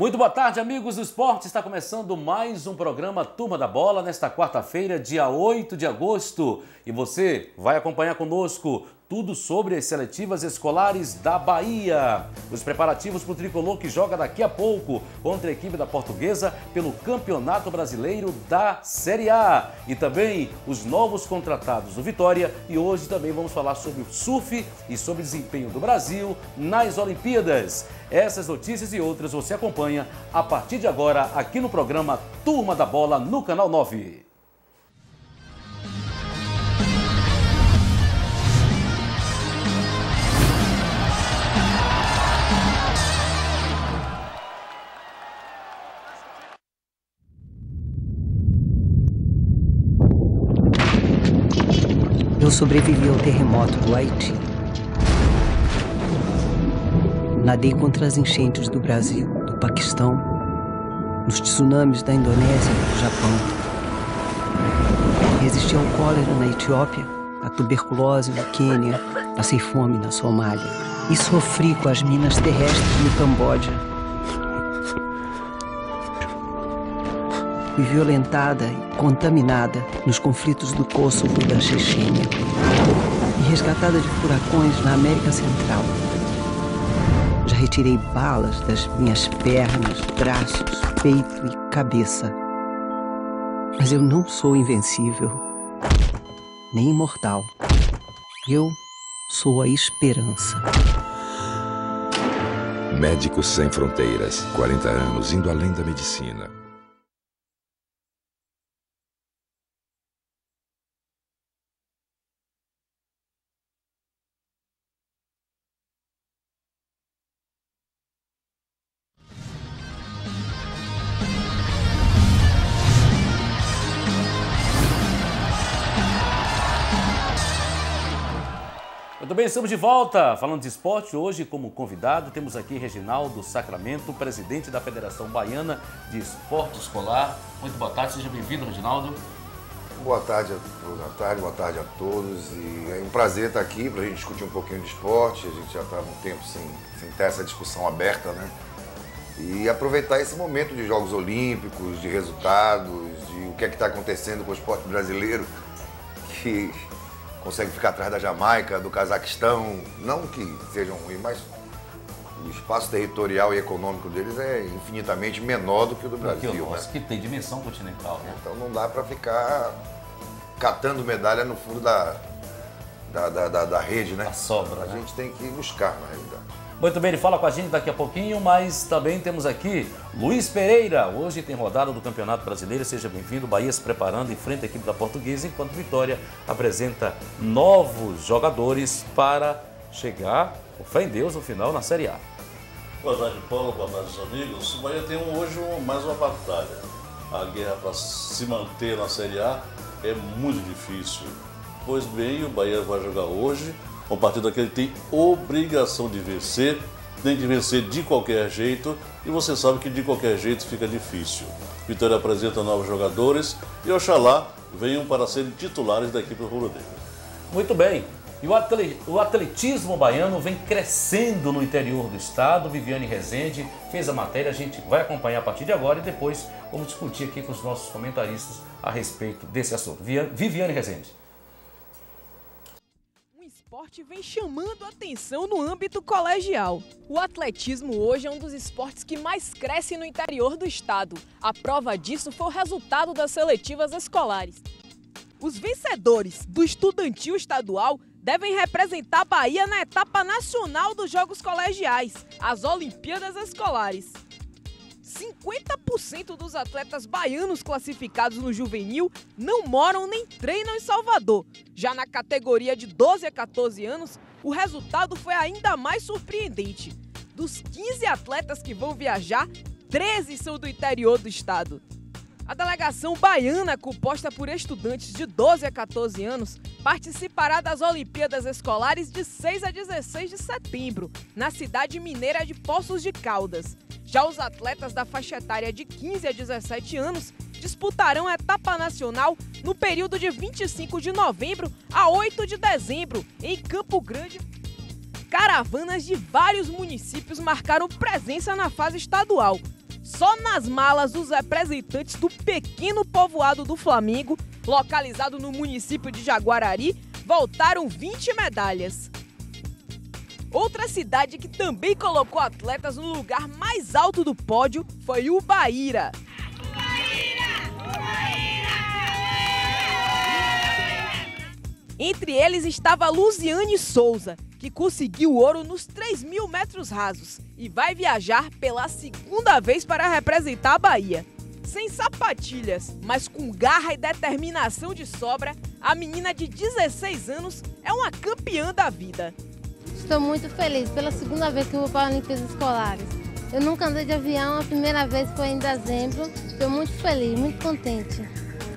Muito boa tarde, amigos do esporte. Está começando mais um programa Turma da Bola nesta quarta-feira, dia 8 de agosto. E você vai acompanhar conosco tudo sobre as seletivas escolares da Bahia. Os preparativos para o tricolor que joga daqui a pouco contra a equipe da Portuguesa pelo Campeonato Brasileiro da Série A. E também os novos contratados do Vitória. E hoje também vamos falar sobre o surf e sobre o desempenho do Brasil nas Olimpíadas. Essas notícias e outras você acompanha a partir de agora aqui no programa Turma da Bola no Canal 9. Eu sobrevivi ao terremoto do Haiti. Nadei contra as enchentes do Brasil, do Paquistão, nos tsunamis da Indonésia e do Japão. Resisti ao cólera na Etiópia, à tuberculose no Quênia, passei fome na Somália e sofri com as minas terrestres no Camboja. Fui violentada e contaminada nos conflitos do Kosovo e da Chechênia e resgatada de furacões na América Central. Já retirei balas das minhas pernas, braços, peito e cabeça. Mas eu não sou invencível, nem imortal. Eu sou a esperança. Médicos Sem Fronteiras, 40 anos indo além da medicina. Muito bem, estamos de volta falando de esporte. Hoje, como convidado, temos aqui Reginaldo Sacramento, presidente da Federação Baiana de Esporte Escolar. Muito boa tarde, seja bem-vindo, Reginaldo. Boa tarde boa tarde a todos. E é um prazer estar aqui para a gente discutir um pouquinho de esporte. A gente já estava um tempo sem ter essa discussão aberta, né? E aproveitar esse momento de Jogos Olímpicos, de resultados, de o que é que está acontecendo com o esporte brasileiro, que consegue ficar atrás da Jamaica, do Cazaquistão, não que sejam ruins, mas o espaço territorial e econômico deles é infinitamente menor do que o do Brasil. Né? Que tem dimensão continental, né? Então não dá para ficar catando medalha no fundo da rede, né? A sobra, A gente tem que buscar, na realidade. Muito bem, ele fala com a gente daqui a pouquinho, mas também temos aqui Luiz Pereira. Hoje tem rodada do Campeonato Brasileiro, seja bem-vindo. Bahia se preparando em frente à equipe da Portuguesa, enquanto Vitória apresenta novos jogadores para chegar, com fé em Deus, no final na Série A. Boa tarde, Paulo. Boa tarde, amigos. O Bahia tem hoje mais uma batalha. A guerra para se manter na Série A é muito difícil. Pois bem, o Bahia vai jogar hoje uma partida que ele tem obrigação de vencer, tem que vencer de qualquer jeito, e você sabe que de qualquer jeito fica difícil. Vitória apresenta novos jogadores e oxalá venham para serem titulares da equipe rubro-negra. Muito bem. E o atletismo baiano vem crescendo no interior do estado. Viviane Rezende fez a matéria, a gente vai acompanhar a partir de agora e depois vamos discutir aqui com os nossos comentaristas a respeito desse assunto. Viviane Rezende. O esporte vem chamando a atenção no âmbito colegial. O atletismo hoje é um dos esportes que mais cresce no interior do estado. A prova disso foi o resultado das seletivas escolares. Os vencedores do estudantil estadual devem representar a Bahia na etapa nacional dos Jogos Colegiais, as Olimpíadas Escolares. 50% dos atletas baianos classificados no juvenil não moram nem treinam em Salvador. Já na categoria de 12 a 14 anos, o resultado foi ainda mais surpreendente. Dos 15 atletas que vão viajar, 13 são do interior do estado. A delegação baiana, composta por estudantes de 12 a 14 anos, participará das Olimpíadas Escolares de 6 a 16 de setembro, na cidade mineira de Poços de Caldas. Já os atletas da faixa etária de 15 a 17 anos disputarão a etapa nacional no período de 25 de novembro a 8 de dezembro, em Campo Grande. Caravanas de vários municípios marcaram presença na fase estadual. Só nas malas os representantes do pequeno povoado do Flamengo, localizado no município de Jaguarari, voltaram 20 medalhas. Outra cidade que também colocou atletas no lugar mais alto do pódio foi Ubaíra. Entre eles estava Luziane Souza, que conseguiu ouro nos 3.000 metros rasos e vai viajar pela segunda vez para representar a Bahia. Sem sapatilhas, mas com garra e determinação de sobra, a menina de 16 anos é uma campeã da vida. Estou muito feliz pela segunda vez que eu vou para as Olimpíadas Escolares. Eu nunca andei de avião, a primeira vez foi em dezembro. Estou muito feliz, muito contente.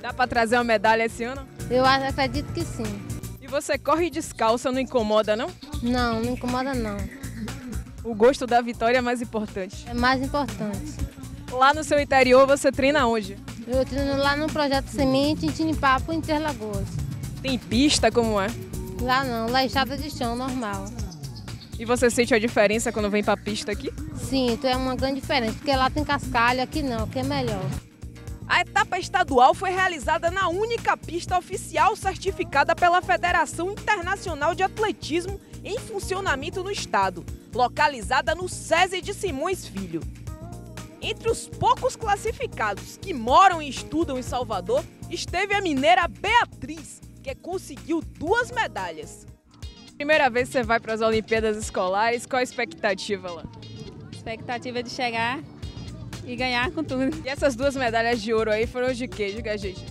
Dá para trazer uma medalha esse ano? Eu acredito que sim. E você corre descalça, não incomoda, não? Não, não incomoda não. O gosto da vitória é mais importante. É mais importante. Lá no seu interior, você treina onde? Eu treino lá no Projeto Semente, em Tinipapo, em Interlagoas. Tem pista, como é? Lá não, lá é estrada de chão, normal. E você sente a diferença quando vem pra pista aqui? Sim, é uma grande diferença, porque lá tem cascalho, aqui não, aqui é melhor. A etapa estadual foi realizada na única pista oficial certificada pela Federação Internacional de Atletismo em funcionamento no estado, localizada no SESI de Simões Filho. Entre os poucos classificados que moram e estudam em Salvador, esteve a mineira Beatriz, que conseguiu 2 medalhas. Primeira vez que você vai para as Olimpíadas Escolares, qual a expectativa lá? Expectativa de chegar e ganhar com tudo. E essas 2 medalhas de ouro aí foram de quê? Diga a gente.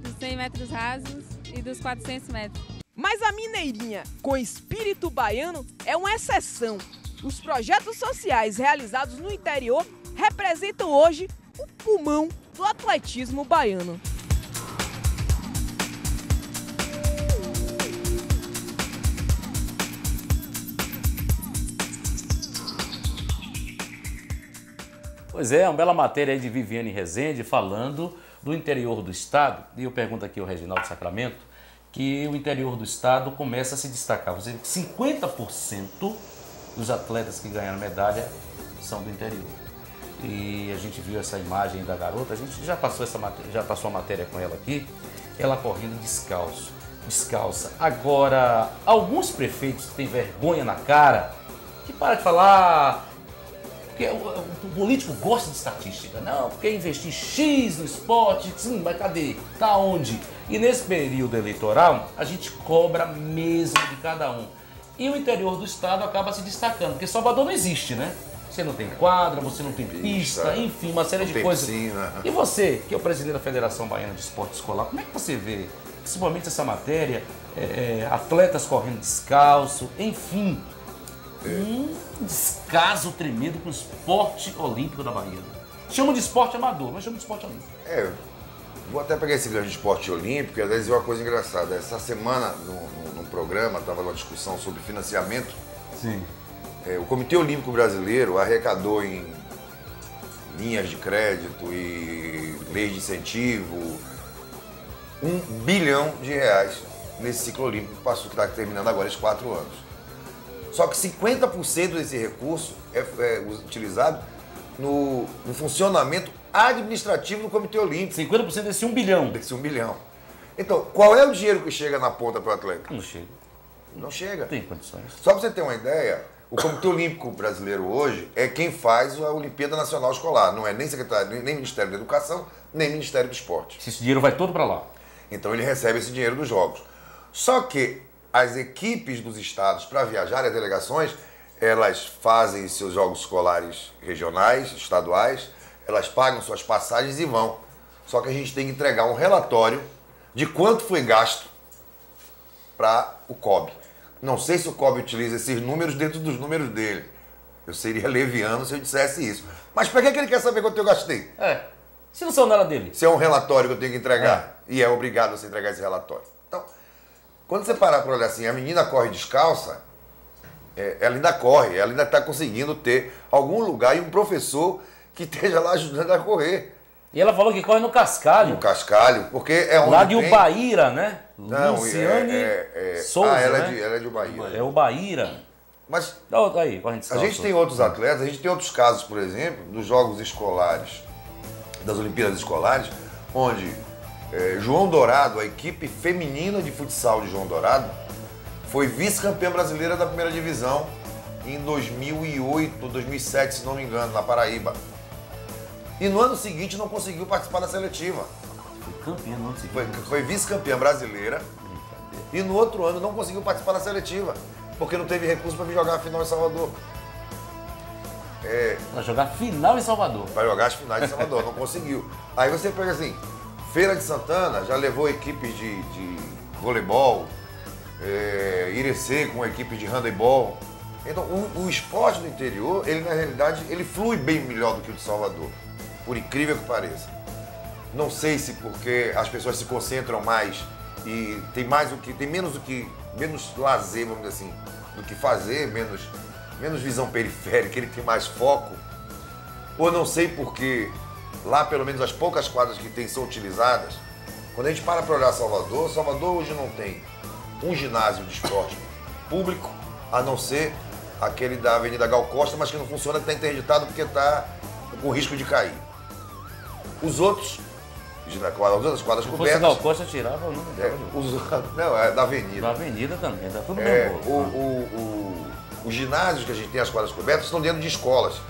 Dos 100 metros rasos e dos 400 metros. Mas a mineirinha, com espírito baiano, é uma exceção. Os projetos sociais realizados no interior representam hoje o pulmão do atletismo baiano. Pois é, uma bela matéria aí de Viviane Rezende falando do interior do estado. E eu pergunto aqui ao Reginaldo Sacramento que o interior do estado começa a se destacar. Você vê que 50% dos atletas que ganharam medalha são do interior. E a gente viu essa imagem da garota, a gente já passou a matéria com ela aqui, ela correndo descalça. Agora, alguns prefeitos que têm vergonha na cara, que param de falar... Porque o político gosta de estatística, não, porque investir X no esporte, sim, mas cadê? Tá onde? E nesse período eleitoral, a gente cobra mesmo de cada um. E o interior do estado acaba se destacando, porque Salvador não existe, né? Você não tem quadra, você não tem pista, enfim, uma série de coisas. Piscina. E você, que é o presidente da Federação Baiana de Esporte Escolar, como é que você vê, principalmente essa matéria, atletas correndo descalço, enfim... Um descaso tremendo com o esporte olímpico da Bahia. Chama de esporte amador, mas chama de esporte olímpico. Vou até pegar esse grande esporte olímpico e às vezes é uma coisa engraçada. Essa semana, num programa, estava uma discussão sobre financiamento. Sim. O Comitê Olímpico Brasileiro arrecadou em linhas de crédito e leis de incentivo R$1 bilhão nesse ciclo olímpico que está terminando agora esses 4 anos. Só que 50% desse recurso é utilizado no funcionamento administrativo do Comitê Olímpico. 50% desse 1 bilhão. Desse 1 bilhão. Então, qual é o dinheiro que chega na ponta para o atleta? Não chega. Não chega. Tem condições. Só para você ter uma ideia, o Comitê Olímpico Brasileiro hoje é quem faz a Olimpíada Nacional Escolar. Não é nem secretário, nem Ministério da Educação, nem Ministério do Esporte. Esse dinheiro vai todo para lá. Então ele recebe esse dinheiro dos jogos. Só que as equipes dos estados para viajar, as delegações, elas fazem seus jogos escolares regionais, estaduais, elas pagam suas passagens e vão. Só que a gente tem que entregar um relatório de quanto foi gasto para o COB. Não sei se o COB utiliza esses números dentro dos números dele. Eu seria leviano se eu dissesse isso. Mas para que ele quer saber quanto eu gastei? Se não são nada dele. Se é um relatório que eu tenho que entregar. E é obrigado a você entregar esse relatório. Então, quando você parar para olhar assim, a menina corre descalça, ela ainda corre, ela ainda está conseguindo ter algum lugar e um professor que esteja lá ajudando a correr. E ela falou que corre no Cascalho. No Cascalho, porque é onde lá de Ubaíra, né? Não, Luziane Souza, ela né? é de Ubaíra. É Ubaíra. Mas Aí, a gente tem outros atletas, a gente tem outros casos, por exemplo, dos Jogos Escolares, das Olimpíadas Escolares, onde João Dourado, a equipe feminina de futsal de João Dourado, foi vice-campeã brasileira da primeira divisão em 2008, 2007, se não me engano, na Paraíba. E no ano seguinte não conseguiu participar da seletiva. Foi campeã no ano seguinte. Foi vice-campeã brasileira e no outro ano não conseguiu participar da seletiva, porque não teve recurso para vir jogar a final em Salvador. Para jogar final em Salvador. Para jogar as finais em Salvador, não conseguiu. Aí você pega assim, Feira de Santana já levou equipes de voleibol, Irecê com equipe de handebol. Então o esporte do interior, ele na realidade, ele flui bem melhor do que o de Salvador, por incrível que pareça. Não sei se porque as pessoas se concentram mais e tem menos lazer, vamos dizer assim, do que fazer, menos visão periférica, ele tem mais foco. Ou não sei porque lá, pelo menos, as poucas quadras que tem são utilizadas. Quando a gente para olhar Salvador hoje não tem um ginásio de esporte público, a não ser aquele da Avenida Gal Costa, mas que não funciona, que está interditado porque está com risco de cair. Os outras quadras cobertas... Se fosse Gal Costa, tirava o nome dela. Não, é da Avenida. Da Avenida também, tá tudo bem bom. Os ginásios que a gente tem, as quadras cobertas, estão dentro de escolas.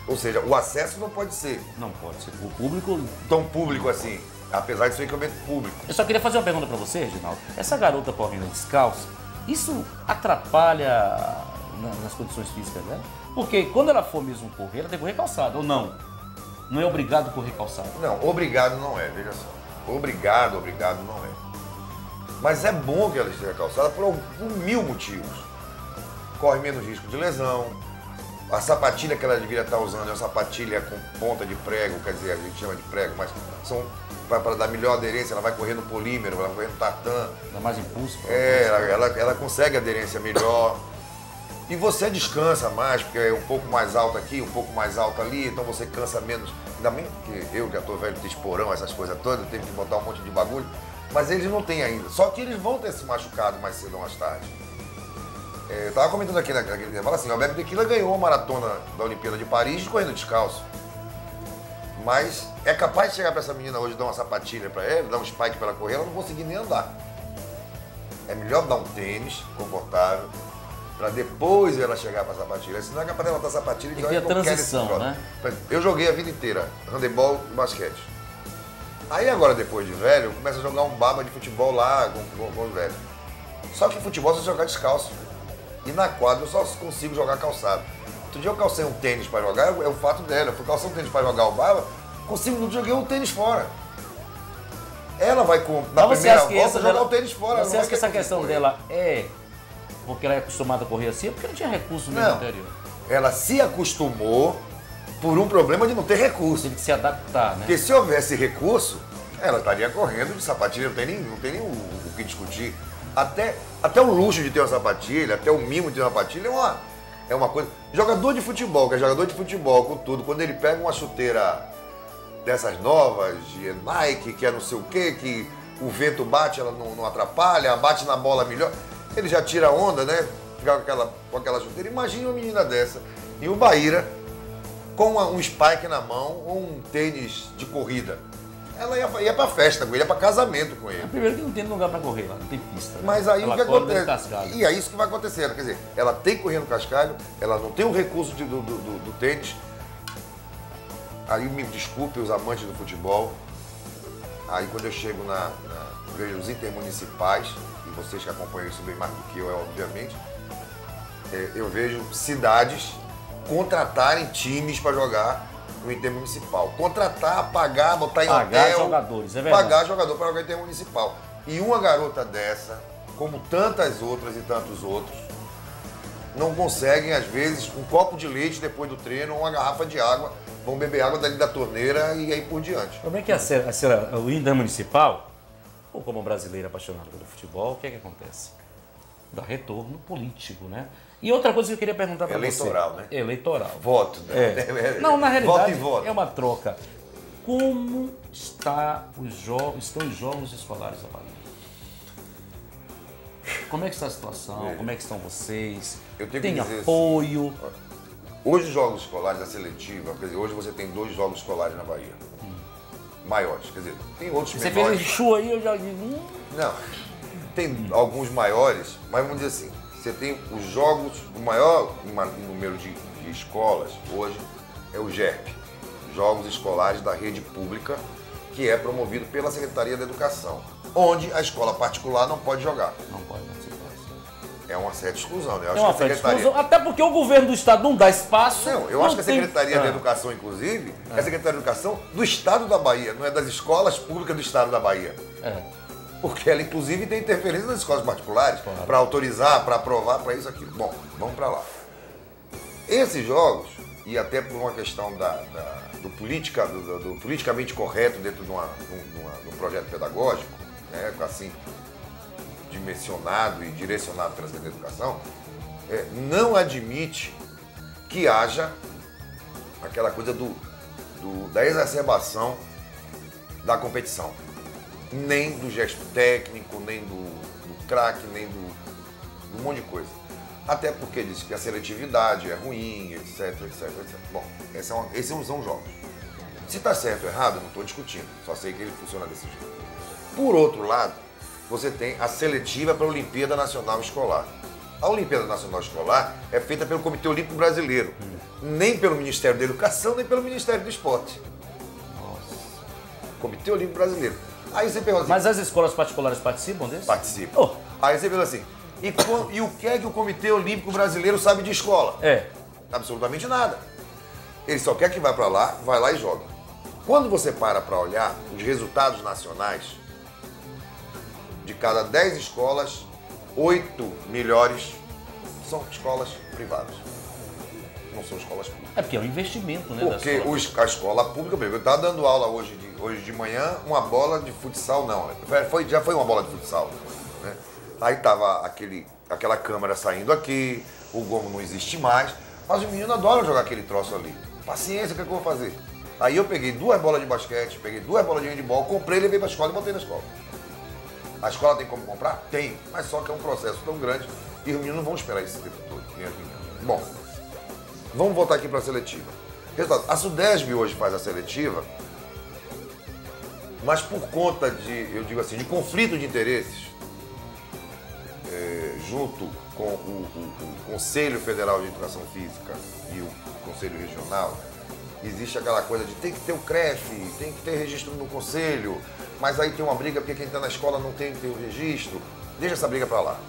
Ou seja, o acesso não pode ser. Não pode ser. O público... Tão público assim, apesar de ser equipamento público. Eu só queria fazer uma pergunta para você, Reginaldo. Essa garota correndo descalça, isso atrapalha nas condições físicas dela? Porque quando ela for mesmo correr, ela tem que correr calçada, ou não? Não é obrigado a correr calçada? Não, obrigado não é, veja só. Obrigado não é. Mas é bom que ela esteja calçada por 1000 motivos. Corre menos risco de lesão. A sapatilha que ela deveria estar usando é uma sapatilha com ponta de prego, quer dizer, a gente chama de prego, mas são para dar melhor aderência, ela vai correr no polímero, ela vai correr no tartan. Dá mais impulso. Ela consegue aderência melhor. E você descansa mais, porque é um pouco mais alto aqui, um pouco mais alto ali, então você cansa menos. Ainda bem que eu, que já estou velho, ter esporão, essas coisas todas, eu tenho que botar um monte de bagulho. Mas eles não têm ainda. Só que eles vão ter se machucado mais cedo ou mais tarde. Eu estava comentando aqui naquele intervalo assim, o Alberto Tequila ganhou a maratona da Olimpíada de Paris correndo descalço. Mas é capaz de chegar para essa menina hoje, dar uma sapatilha para ela, dar um spike para ela correr, ela não conseguir nem andar. É melhor dar um tênis confortável, para depois ela chegar para a sapatilha. Senão é capaz dela botar sapatilha e tem a transição, né? Eu joguei a vida inteira, handebol e basquete. Aí agora, depois de velho, eu começo a jogar um baba de futebol lá com os velhos. Só que futebol você jogar descalço. E na quadra eu só consigo jogar calçado. Outro dia eu calcei um tênis para jogar, é o fato dela. Eu fui calçar um tênis para jogar o baba, joguei o tênis fora. Ela vai na primeira volta jogar o tênis fora. Você acha que essa questão dela é porque ela é acostumada a correr assim? É porque não tinha recurso no interior. Ela se acostumou por um problema de não ter recurso. Tem que se adaptar, né? Porque se houvesse recurso, ela estaria correndo de sapatilha, não tem nem o que discutir. Até o luxo de ter uma sapatilha, até o mimo de ter uma sapatilha é uma coisa... Jogador de futebol, que é jogador de futebol com tudo, quando ele pega uma chuteira dessas novas, de Nike, que é não sei o quê, que o vento bate, ela não atrapalha, bate na bola melhor, ele já tira a onda, né? Ficar com aquela chuteira. Imagina uma menina dessa em Ubaíra, com um spike na mão ou um tênis de corrida. Ela ia pra festa com ele, ia pra casamento com ele. Primeiro que não tem lugar pra correr lá, não tem pista. Né? Mas aí o que acontece? E é isso que vai acontecer. Quer dizer, ela tem que correr no cascalho, ela não tem o recurso do tênis. Aí me desculpe os amantes do futebol. Aí quando eu chego vejo os intermunicipais, e vocês que acompanham isso bem mais do que eu, obviamente, eu vejo cidades contratarem times para jogar no intermunicipal. Contratar, pagar, botar em hotel. Pagar jogadores, é verdade. Pagar jogador para jogar intermunicipal. E uma garota dessa, como tantas outras e tantos outros, não conseguem, às vezes, um copo de leite depois do treino ou uma garrafa de água. Vão beber água dali da torneira e aí por diante. Como é que o intermunicipal, ou como brasileiro apaixonado pelo futebol, o que é que acontece? Dá retorno político, né? E outra coisa que eu queria perguntar para você. Eleitoral, né? Eleitoral. Voto, né? Não, na realidade voto. É uma troca. Como estão os jogos escolares da Bahia? Como é que está a situação? Como é que estão vocês? Eu tenho Tem que dizer apoio? Hoje os jogos escolares da seletiva, quer dizer, hoje você tem 2 jogos escolares na Bahia. Maiores, quer dizer, tem outros Você menores. fez chu aí, eu já digo... Não, tem alguns maiores, mas vamos dizer assim, você tem os jogos, o maior número de escolas hoje é o GERP, Jogos Escolares da Rede Pública, que é promovido pela Secretaria da Educação, onde a escola particular não pode jogar. Não pode participar. É uma certa exclusão, né? Eu É acho uma que a certa Secretaria... exclusão, até porque o governo do estado não dá espaço. Não, eu acho que a Secretaria da Educação, inclusive, é a Secretaria da Educação do Estado da Bahia, não é das escolas públicas do Estado da Bahia. Porque ela, inclusive, tem interferência nas escolas particulares para autorizar, para aprovar, para isso, aquilo. Bom, vamos para lá. Esses jogos, e até por uma questão do politicamente correto dentro de um projeto pedagógico, né, assim, dimensionado e direcionado pela Secretaria da Educação, não admite que haja aquela coisa da exacerbação da competição. Nem do gesto técnico, nem do craque, nem do monte de coisa. Até porque diz que a seletividade é ruim, etc, etc, etc. Bom, esses são os jogos. Se está certo ou errado, eu não estou discutindo. Só sei que ele funciona desse jeito. Por outro lado, você tem a seletiva para a Olimpíada Nacional Escolar. A Olimpíada Nacional Escolar é feita pelo Comitê Olímpico Brasileiro. Nem pelo Ministério da Educação, nem pelo Ministério do Esporte. Nossa. Comitê Olímpico Brasileiro. Aí você pergunta assim, mas as escolas particulares participam desse? Participam. Oh. Aí você pergunta assim, e o que é que o Comitê Olímpico Brasileiro sabe de escola? Absolutamente nada. Ele só quer que vá para lá, vai lá e joga. Quando você para olhar os resultados nacionais, de cada 10 escolas, 8 melhores são escolas privadas. Não são escolas públicas. É porque é um investimento, né? Porque a escola pública, eu estava dando aula hoje de manhã, uma bola de futsal, não. Já foi uma bola de futsal. Né? Aí tava aquela câmera saindo aqui, o gomo não existe mais, mas os meninos adoram jogar aquele troço ali. Paciência, o que é que eu vou fazer? Aí eu peguei 2 bolas de basquete, peguei 2 bolas de handebol, comprei, levei para a escola e botei na escola. A escola tem como comprar? Tem, mas só que é um processo tão grande e os meninos não vão esperar esse tempo todo. Bom, vamos voltar aqui para a seletiva. Resultado, a SUDESB hoje faz a seletiva, mas por conta de conflito de interesses, junto com o Conselho Federal de Educação Física e o Conselho Regional, existe aquela coisa de tem que ter o CREF, tem que ter registro no conselho, mas aí tem uma briga porque quem está na escola não tem que ter o registro. Deixa essa briga para lá.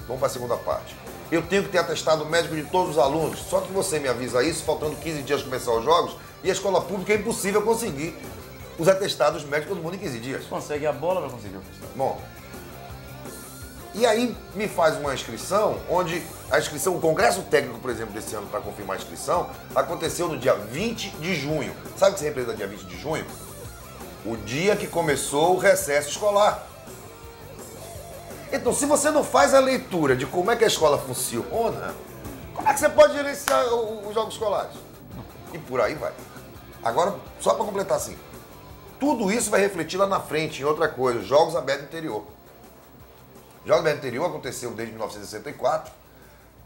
Vamos para a segunda parte. Eu tenho que ter atestado médico de todos os alunos, só que você me avisa isso, faltando 15 dias para começar os jogos, e a escola pública é impossível conseguir os atestados médicos todo mundo em 15 dias. Consegue a bola, não conseguiu. Bom, e aí me faz uma inscrição, onde a inscrição, o Congresso Técnico, por exemplo, desse ano, para confirmar a inscrição, aconteceu no dia 20 de junho. Sabe o que se representa dia 20 de junho? O dia que começou o recesso escolar. Então, se você não faz a leitura de como é que a escola funciona, como é que você pode gerenciar os jogos escolares? E por aí vai. Agora, só para completar assim, tudo isso vai refletir lá na frente em outra coisa, Jogos Abertos do Interior. Jogos Abertos do Interior aconteceu desde 1964,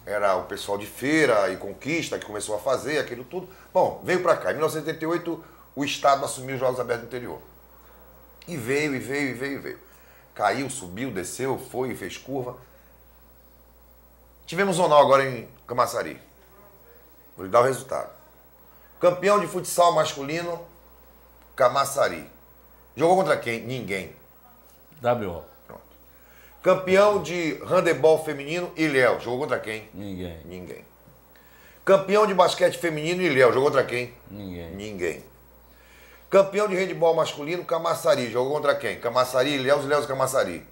era o pessoal de Feira e Conquista que começou a fazer aquilo tudo. Bom, veio para cá. Em 1978, o Estado assumiu os Jogos Abertos do Interior. E veio. Caiu, subiu, desceu, foi, fez curva. Tivemos zonal agora em Camaçari. Vou lhe dar o resultado. Campeão de futsal masculino, Camaçari. Jogou contra quem? Ninguém. WO. Pronto. Campeão de handebol feminino, Ilhéus. Jogou contra quem? Ninguém. Campeão de basquete feminino, Ilhéus. Jogou contra quem? Ninguém. Campeão de handebol masculino, Camaçari. Jogou contra quem? Camaçari, Ilhéus e Camaçari.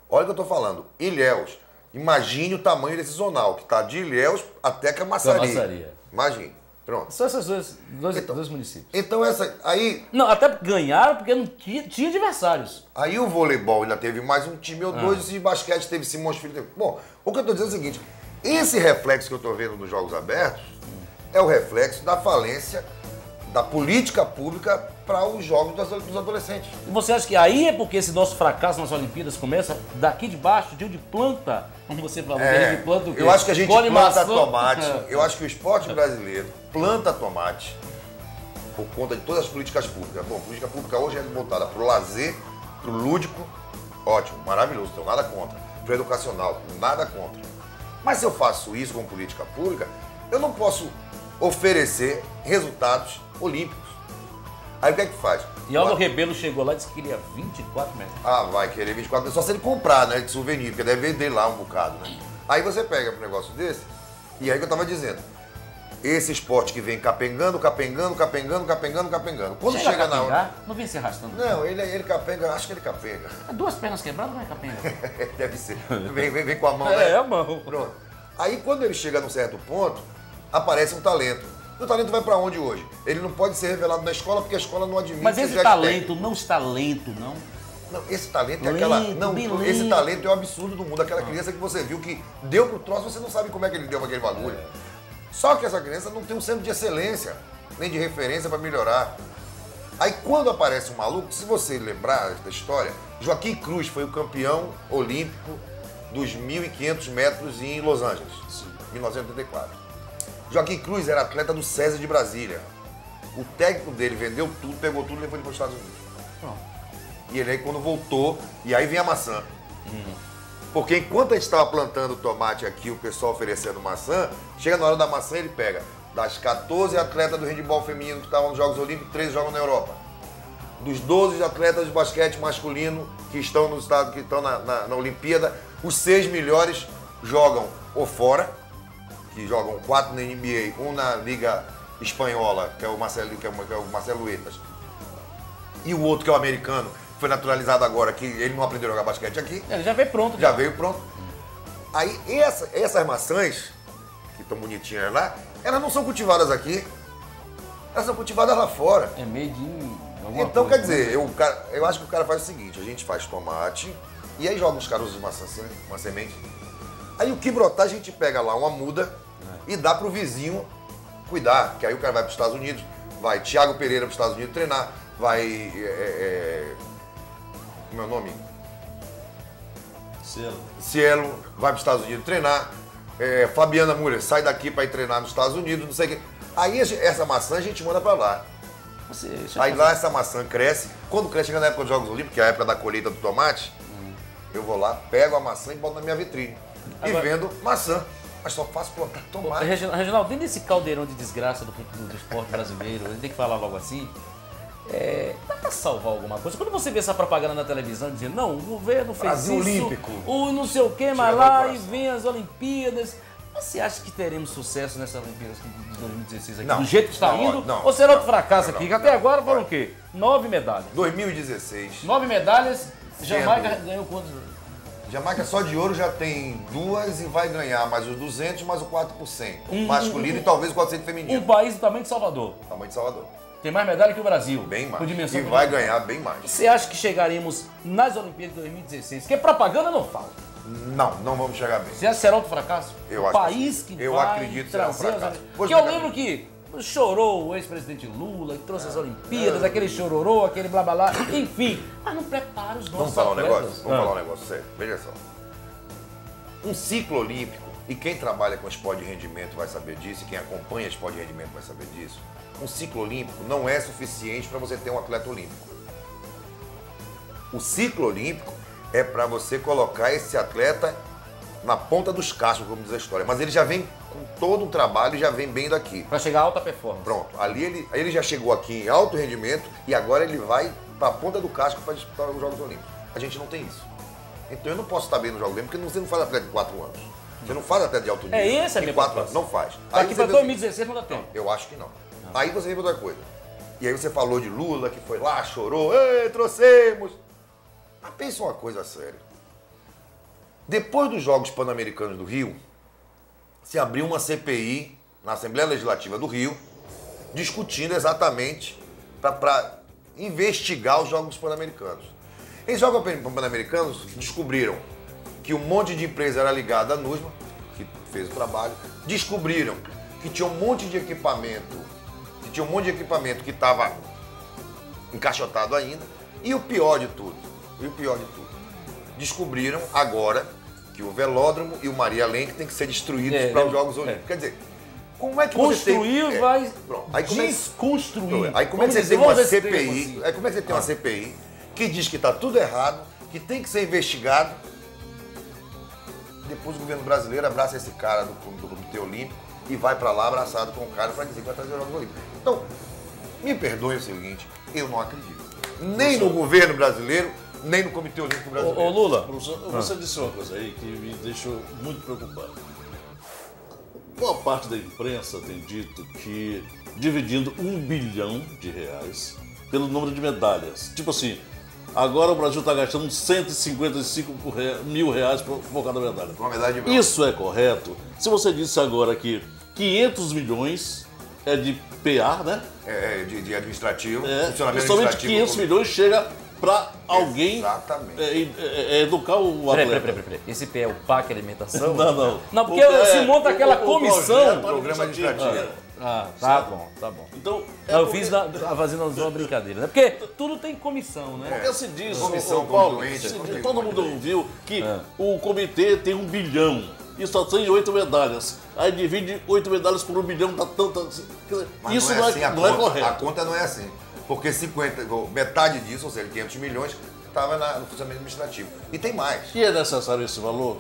Olha o que eu tô falando. Ilhéus. Imagine o tamanho desse zonal, que tá de Ilhéus até Camaçari. Imagine. Pronto. Só esses dois municípios. Então essa aí... Não, até ganharam porque não tinha adversários. Aí o voleibol ainda teve mais um time ou dois, e o basquete teve Simões Filho. Bom, o que eu estou dizendo é o seguinte, esse reflexo que eu estou vendo nos Jogos Abertos é o reflexo da falência da política pública para os jogos dos adolescentes. E você acha que aí é porque esse nosso fracasso nas Olimpíadas começa daqui de baixo, de onde planta, como você falou, de planta o quê? Eu acho que a gente Colhe planta maçã. tomate, eu acho que o esporte brasileiro planta tomate por conta de todas as políticas públicas. Bom, a política pública hoje é voltada para o lazer, para o lúdico, ótimo, maravilhoso, não tenho nada contra. Para o educacional, nada contra. Mas se eu faço isso com política pública, eu não posso oferecer resultados olímpicos. Aí o que é que faz? E Aldo Rebelo chegou lá e disse que queria 24 metros. Ah, vai querer 24 metros, só se ele comprar, né, de souvenir, porque deve vender lá um bocado, né? Aí você pega um negócio desse, e aí que eu tava dizendo, esse esporte que vem capengando. Quando chega na hora... Não vem se arrastando. Não, ele capenga, acho que ele capenga. Duas pernas quebradas não é capenga. Deve ser. Vem com a mão, né? É, a mão. Pronto. Aí quando ele chega num certo ponto, aparece um talento. E o talento vai pra onde hoje? Ele não pode ser revelado na escola porque a escola não admite. Mas esse talento não está lento, não? Não, esse talento é lento, aquela... Não, esse talento é o absurdo do mundo. Aquela criança que você viu que deu pro troço, você não sabe como é que ele deu pra aquele bagulho. Só que essa criança não tem um centro de excelência, nem de referência para melhorar. Aí quando aparece um maluco, se você lembrar da história, Joaquim Cruz foi o campeão olímpico dos 1.500 metros em Los Angeles, em 1984. Joaquim Cruz era atleta do César de Brasília. O técnico dele vendeu tudo, pegou tudo e levou ele para os Estados Unidos. Pronto. E ele aí quando voltou, e aí vem a maçã. Porque enquanto a gente estava plantando tomate aqui, o pessoal oferecendo maçã, chega na hora da maçã ele pega. Das 14 atletas do handebol feminino que estavam nos Jogos Olímpicos, 13 jogam na Europa. Dos 12 atletas de basquete masculino que estão no estado, que estão na Olimpíada, os 6 melhores jogam ou fora, que jogam 4 na NBA, um na Liga Espanhola, que é o Marcelo Huertas, e o outro que é o americano, foi naturalizado agora, que ele não aprendeu a jogar basquete aqui. Ele já veio pronto. Já veio pronto. Aí essas maçãs, que estão bonitinhas lá, elas não são cultivadas aqui. Elas são cultivadas lá fora. É meio de... Então, quer dizer, eu acho que o cara faz o seguinte, a gente faz tomate, e aí joga uns caroços de maçã, uma semente. Aí o que brotar, a gente pega lá uma muda e dá pro vizinho cuidar. Que aí o cara vai para os Estados Unidos, vai Thiago Pereira para os Estados Unidos treinar, vai... meu nome? Cielo vai para os Estados Unidos treinar. Fabiana Müller sai daqui para ir treinar nos Estados Unidos, não sei o quê. Aí essa maçã a gente manda para lá. Aí lá essa maçã cresce. Quando cresce, chega na época dos Jogos Olímpicos, que é a época da colheita do tomate, eu vou lá, pego a maçã e boto na minha vitrine. Agora, e vendo maçã. Mas só faço plantar tomate. Reginaldo, dentro desse caldeirão de desgraça do esporte brasileiro, a gente tem que falar logo assim. Dá pra salvar alguma coisa? Quando você vê essa propaganda na televisão dizendo, não, o governo fez Brasil isso, Olímpico, o não sei o que, mas lá e vem as Olimpíadas. Você acha que teremos sucesso nessas Olimpíadas de 2016 aqui? Não, do jeito que está indo? Não, ou será outro fracasso aqui? Que até agora foram o quê? 9 medalhas. 2016. 9 medalhas, Jamaica ganhou quantos? Jamaica só de ouro já tem 2 e vai ganhar mais os 200, mais o 4%. Masculino e talvez o 400 feminino. Um país do tamanho de Salvador. Tamanho de Salvador. Tem mais medalha que o Brasil. Bem mais. Com dimensão e vai ganhar bem mais. Você acha que chegaremos nas Olimpíadas de 2016? Porque propaganda não fala. Não vamos chegar bem. Você acha que será outro fracasso? Eu acho país que eu vai acredito que será um fracasso. Porque eu lembro que chorou o ex-presidente Lula, que trouxe as Olimpíadas, aquele chororô, aquele blá blá blá, enfim. Mas não prepara os nossos Vamos falar atletas. um negócio? Vamos falar um negócio sério. Veja só. Um ciclo olímpico, e quem trabalha com esporte de rendimento vai saber disso, e quem acompanha esporte de rendimento vai saber disso, um ciclo olímpico não é suficiente para você ter um atleta olímpico. O ciclo olímpico é para você colocar esse atleta na ponta dos cascos, como diz a história. Mas ele já vem com todo o trabalho e já vem bem daqui. Para chegar a alta performance. Pronto. Ali ele já chegou aqui em alto rendimento e agora ele vai para a ponta do casco para disputar os Jogos Olímpicos. A gente não tem isso. Então eu não posso estar bem nos Jogos Olímpicos porque você não faz atleta de 4 anos. Você não faz atleta de alto nível. Esse a minha 4 anos. Não faz. Aqui para 2016 não dá tempo. Eu acho que não. Aí você vê outra coisa. E aí você falou de Lula, que foi lá, chorou, trouxemos. Mas pensa uma coisa séria. Depois dos Jogos Pan-Americanos do Rio, se abriu uma CPI na Assembleia Legislativa do Rio, discutindo exatamente para investigar os Jogos Pan-Americanos. Em Jogos Pan-Americanos, descobriram que um monte de empresa era ligada à NUSMA, que fez o trabalho, descobriram que tinha um monte de equipamento, que estava encaixotado ainda. E o pior de tudo, descobriram agora que o velódromo e o Maria Lenk tem que ser destruídos para os Jogos Olímpicos. Quer dizer, como é que construir você tem... vai desconstruir. desconstruir. Aí como é que você tem uma CPI, aí como é que você tem uma CPI que diz que está tudo errado, que tem que ser investigado. Depois o governo brasileiro abraça esse cara do Comitê Olímpico e vai para lá abraçado com o cara para dizer que vai trazer os Jogos Olímpicos. Então, me perdoe o seguinte, eu não acredito. Nem no governo brasileiro, nem no Comitê Olímpico Brasileiro. Ô Lula. Professor, você disse uma coisa aí que me deixou muito preocupado. Boa parte da imprensa tem dito que dividindo R$1 bilhão pelo número de medalhas. Tipo assim, agora o Brasil está gastando 155 mil reais por cada medalha. Uma medalha de bronze. Isso é correto? Se você disse agora que 500 milhões é de PA, né? De administrativo, E funcionamento somente administrativo. 500 milhões chega para alguém educar o atleta. Peraí. Esse pé é o PAC Alimentação? Não. Não, porque se monta aquela comissão. Programa administrativo. Tá bom. Então, Eu fiz fazendo uma brincadeira, né? Porque tudo tem comissão, né? Porque se diz, Comissão Paulo, concluinte, todo mundo ouviu que o comitê tem R$1 bilhão e só tem 8 medalhas. Aí divide 8 medalhas por R$1 bilhão, dá tanta... Mas Isso não é, assim, não é correto. A conta não é assim. Porque metade disso, ou seja, 500 milhões, estava no funcionamento administrativo. E tem mais. E é necessário esse valor?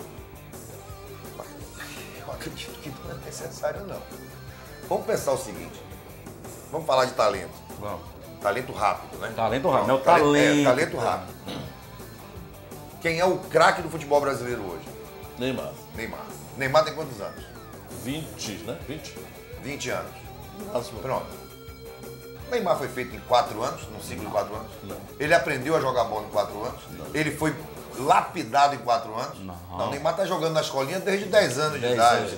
Eu acredito que não é necessário, não. Vamos pensar o seguinte. Vamos falar de talento. Vamos. Talento rápido, né? Talento rápido, Não, é o talento. Talento rápido. Quem é o craque do futebol brasileiro hoje? Neymar. Neymar tem quantos anos? 20, né? 20? 20 anos. Máximo. Pronto. Neymar foi feito em 4 anos, num ciclo de 4 anos. Não. Ele aprendeu a jogar bola em 4 anos. Não. Ele foi lapidado em 4 anos. Não, Neymar tá jogando na escolinha desde 10 anos de idade.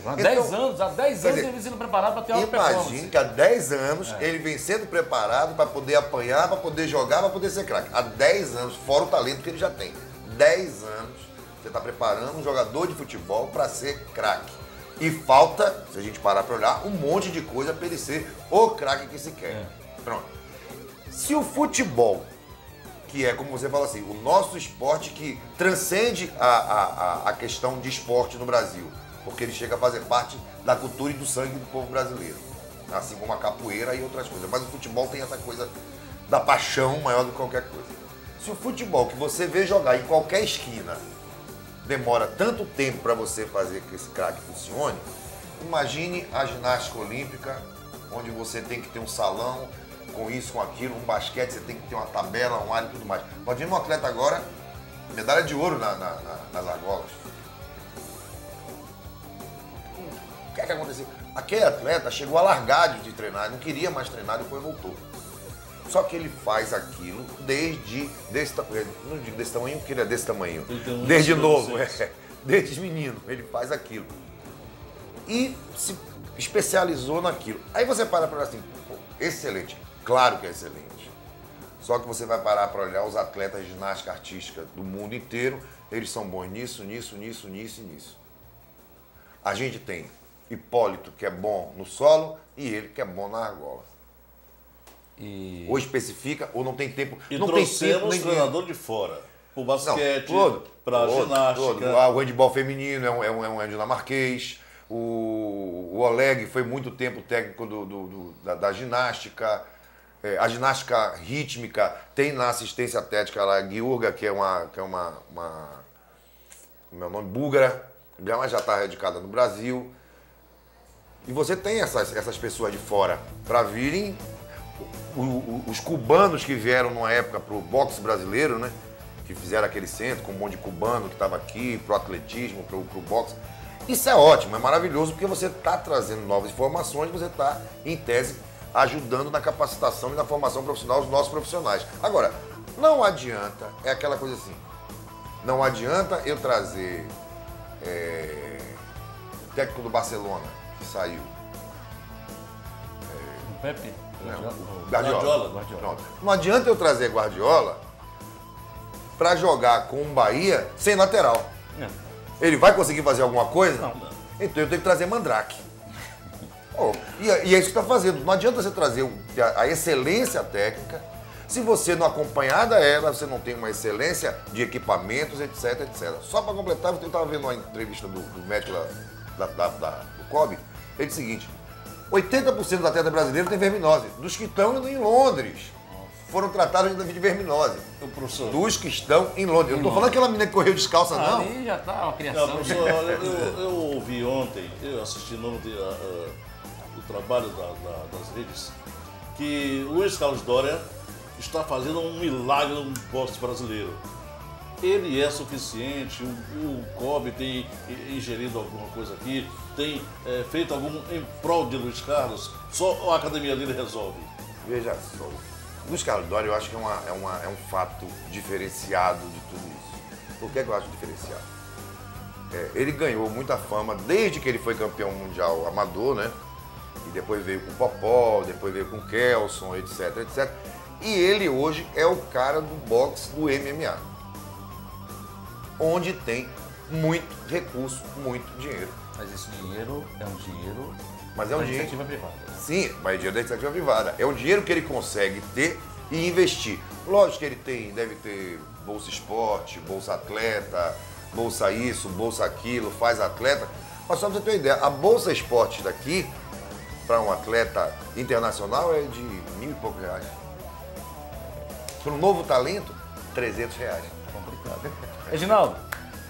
Há 10 anos dizer, ele sendo preparado para ter uma performance. Imagine que há 10 anos ele vem sendo preparado para poder apanhar, para poder jogar, para poder ser craque. Há 10 anos, fora o talento que ele já tem. 10 anos você está preparando um jogador de futebol para ser craque. E falta, se a gente parar para olhar, um monte de coisa para ele ser o craque que se quer. Pronto. Se o futebol, que é, como você fala assim, o nosso esporte que transcende a questão de esporte no Brasil, porque ele chega a fazer parte da cultura e do sangue do povo brasileiro, assim como a capoeira e outras coisas. Mas o futebol tem essa coisa da paixão maior do que qualquer coisa. Se o futebol que você vê jogar em qualquer esquina demora tanto tempo para você fazer que esse craque funcione, imagine a ginástica olímpica, onde você tem que ter um salão, com isso, com aquilo, um basquete, você tem que ter uma tabela, um ar e tudo mais. Imagina um atleta agora, medalha de ouro nas argolas. O que é que aconteceu? Aquele atleta chegou a largar de treinar, não queria mais treinar, depois voltou. Só que ele faz aquilo desde desse tamanho, não digo desse tamanho porque ele é desse tamanho, desde novo, desde menino, ele faz aquilo. E se especializou naquilo. Aí você para para assim, pô, excelente, claro que é excelente. Só que você vai parar para olhar os atletas de ginástica artística do mundo inteiro, eles são bons nisso. A gente tem Hipólito, que é bom no solo, e ele que é bom na argola. Ou especifica, ou não tem tempo. E não trouxemos tem tempo treinador de fora. Pro basquete, para ginástica. O handebol feminino é um dinamarquês. O Oleg foi muito tempo técnico da ginástica. A ginástica rítmica tem na assistência técnica lá a Giurga, que é uma meu nome, búlgara, mas já está radicada no Brasil. E você tem essas pessoas de fora para virem. Os cubanos que vieram numa época para o boxe brasileiro, né? Que fizeram aquele centro com um monte de cubano que estava aqui, pro atletismo, pro boxe. Isso é ótimo, é maravilhoso, porque você está trazendo novas informações, você está, em tese, ajudando na capacitação e na formação profissional dos nossos profissionais. Agora, não adianta, é aquela coisa assim, não adianta eu trazer o técnico do Barcelona, que saiu. O Pepe? Guardiola. Pronto. Não adianta eu trazer Guardiola para jogar com o Bahia sem lateral. Ele vai conseguir fazer alguma coisa? Não. Então eu tenho que trazer Mandrake. E é isso que está fazendo. Não adianta você trazer a excelência técnica Se você não acompanhar ela, você não tem uma excelência de equipamentos, etc, etc. Só para completar, eu estava vendo uma entrevista do médico do COB, ele disse o seguinte, 80% dos atletas brasileiros têm verminose, dos que estão em Londres. Foram tratados de verminose. Dos que estão em Londres. Eu não tô falando aquela menina que correu descalça, não. Ali já tá uma criação. Não, professor, eu ouvi ontem, eu assisti o trabalho das redes, que o Luiz Carlos Dória está fazendo um milagre no boxe brasileiro. Ele é suficiente, o COB tem ingerido alguma coisa aqui, tem feito algum em prol de Luiz Carlos, só a academia dele resolve. Veja só. Luiz Carlos Dória, eu acho que é um fato diferenciado de tudo isso. Por que eu acho diferenciado? Ele ganhou muita fama desde que ele foi campeão mundial amador, né? E depois veio com o Popó, depois veio com o Kelson, etc, etc. E ele hoje é o cara do boxe, do MMA. Onde tem muito recurso, muito dinheiro. Mas esse dinheiro é um dinheiro Mas é um da dinheiro... iniciativa privada. Sim, mas é dinheiro da iniciativa privada. É um dinheiro que ele consegue ter e investir. Lógico que ele deve ter bolsa esporte, bolsa atleta, bolsa isso, bolsa aquilo, faz atleta. Mas só pra você ter uma ideia, a bolsa esporte daqui, para um atleta internacional, é de R$1.000 e poucos. Para um novo talento, R$300. Complicado. Reginaldo,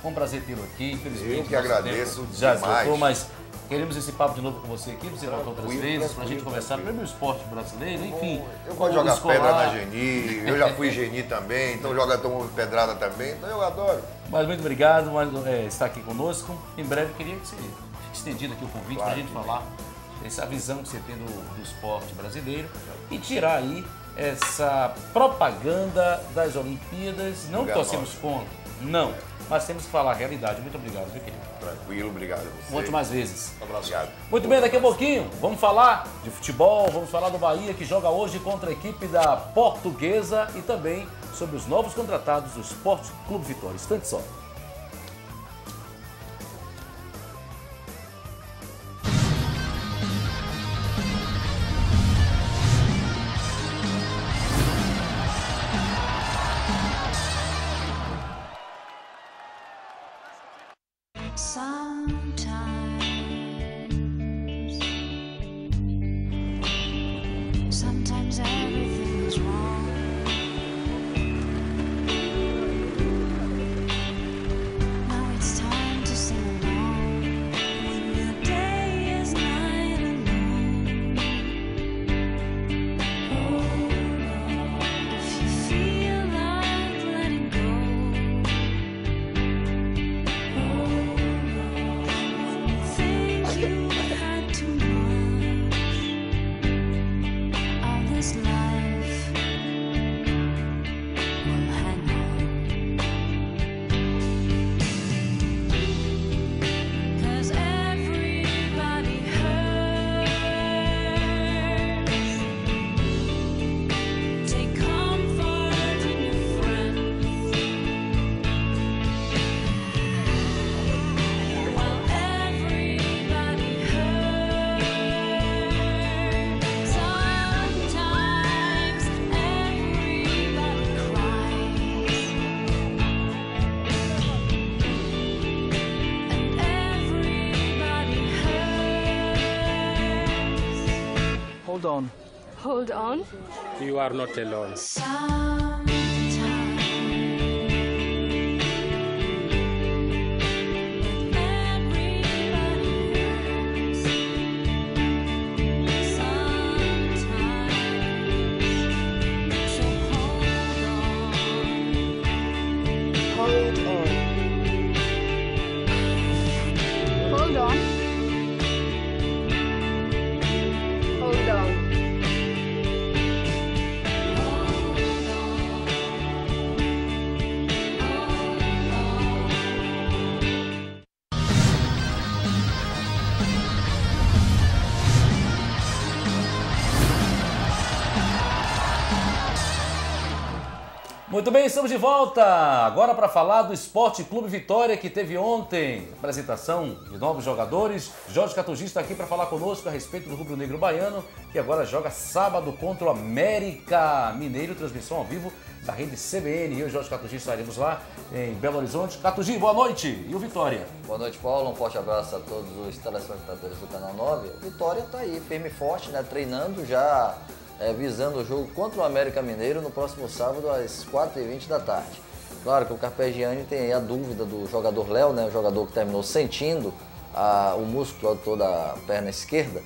foi um prazer tê-lo aqui. Infelizmente, eu que agradeço já demais. esgotou, mas queremos esse papo de novo com você aqui, você volta outras vezes, para a gente conversar sobre o esporte brasileiro, enfim. Eu gosto de jogar pedra na Geni, eu já fui Geni também, então tomo pedrada também, então eu adoro. Mas muito obrigado por estar aqui conosco. Em breve queria que você fique estendido aqui o convite para a gente falar essa visão que você tem do esporte brasileiro e tirar aí essa propaganda das Olimpíadas. Não torcemos contra, não, mas temos que falar a realidade. Muito obrigado, meu querido. Tranquilo, obrigado a você. Volte mais vezes. Obrigado. Muito bem, daqui a pouquinho vamos falar de futebol, vamos falar do Bahia que joga hoje contra a equipe da Portuguesa e também sobre os novos contratados do Esporte Clube Vitória. Instante só. Sometimes everything is wrong. Now it's time to sing along. When the day is night alone. If you feel like letting go. When you think you had too much of this life, well, hang on. 'Cause everybody hurts. Take comfort in your friends. Well, everybody hurts. Sometimes everybody cries. And everybody hurts. Hold on. Hold on. You are not alone. Sometimes everybody hurts. Sometimes, so hold on. Hold on. Hold on. Muito bem, estamos de volta agora para falar do Esporte Clube Vitória, que teve ontem apresentação de novos jogadores. Jorge Catugi está aqui para falar conosco a respeito do rubro-negro baiano, que agora joga sábado contra o América Mineiro, transmissão ao vivo da rede CBN. Eu e Jorge Catugi estaremos lá em Belo Horizonte. Catugi, boa noite. E o Vitória? Boa noite, Paulo. Um forte abraço a todos os telespectadores do Canal 9. O Vitória está aí, firme e forte, né? Treinando já, visando o jogo contra o América Mineiro no próximo sábado às 4h20 da tarde. Claro que o Carpegiani tem aí a dúvida do jogador Léo, né? O jogador que terminou sentindo o músculo todo da perna esquerda.